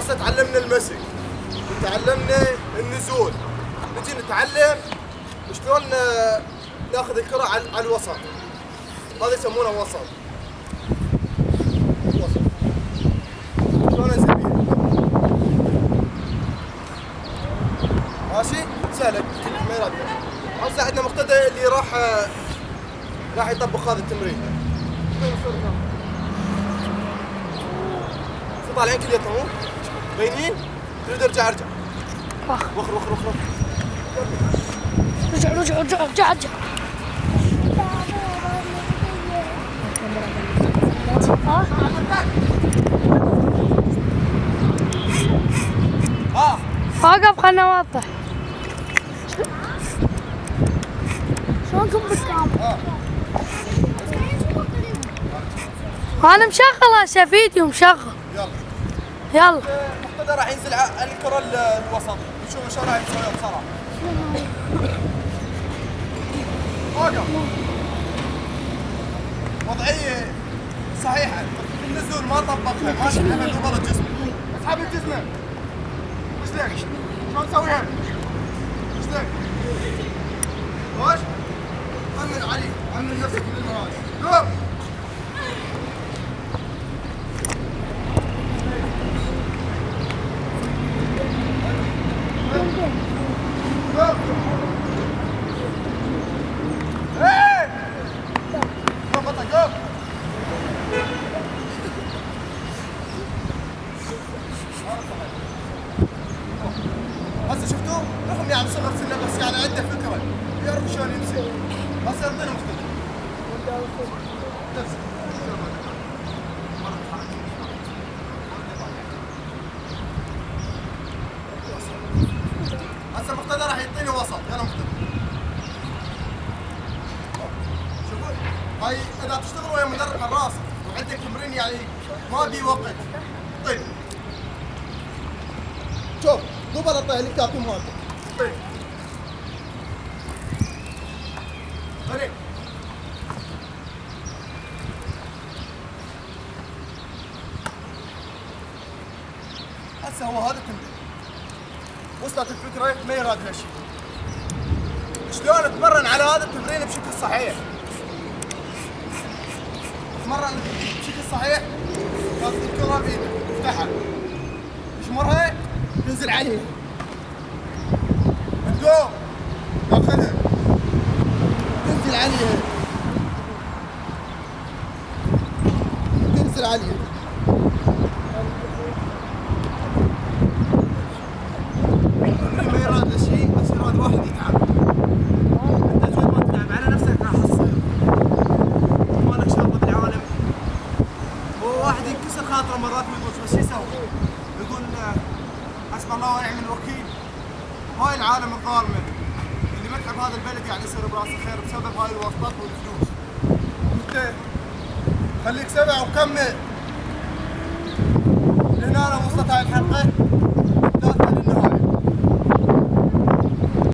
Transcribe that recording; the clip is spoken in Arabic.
هسه تعلمنا المسك وتعلمنا النزول، نجي نتعلم شلون ناخذ الكرة على الوسط، هذا يسمونه وسط. شلون انزل بيه؟ ماشي؟ سهلة ما يراد. هسه عندنا مقتدى اللي راح يطبق هذا التمرين. طالعين كليتهم مو؟ باينين؟ تريد ارجع. وخر. رجع. وقف خلنا نوضح. شلونكم بالكاميرا؟ انا مشغل هسه فيديو مشغل. يلا. المقتدى راح ينزل على الكرة الوسط، نشوف شلون راح يسويها بسرعة. وقف. وضعية صحيحة، النزول ما طبقها، ما شلها قبل الجسم. اسحب الجسم. رجليك. شلون تسويها؟ رجليك. خوش؟ أمن علي، أمن نفسك من المراجع. قوم. هسه شفتوا؟ رغم يعني صغر سنه بس يعني عنده فكره، يعرف شلون يمسك. هسه يعطينا مختلف. نفسه. هسه المقتدى راح يعطيني وسط، يلا مقتدى. شوفوا هاي اذا تشتغل ويا مدرب حراس وعندك تمرين يعني ما بي وقت. طيب. شوف مو بلا طيح الكاكو مالته. طيب. غريب. هسه هو هذا التمرين. وصلت الفكرة ما يراد هالشيء. شلون اتمرن على هذا التمرين بشكل صحيح؟ اتمرن بشكل صحيح، تاخذ الكرة بايدك، تفتحها. تشمرها، تنزل عليها. تقوم، تاخذها. تنزل عليها. تنزل عليها. ما يراد هالشيء، بس يراد واحد يتعب. انت جود ما تتعب على نفسك راح تصير. ما لك شغل بالعالم. هو واحد ينكسر خاطره مرات ويقول بس شو يسوي؟ يقول حسب الله ونعم الوكيل. هاي العالم الظالمه اللي متعب هذا البلد يعني يصير براسه خير بسبب هاي الواسطات والفلوس. انت خليك سبع وكمل. لهنا وصلت هاي الحلقه.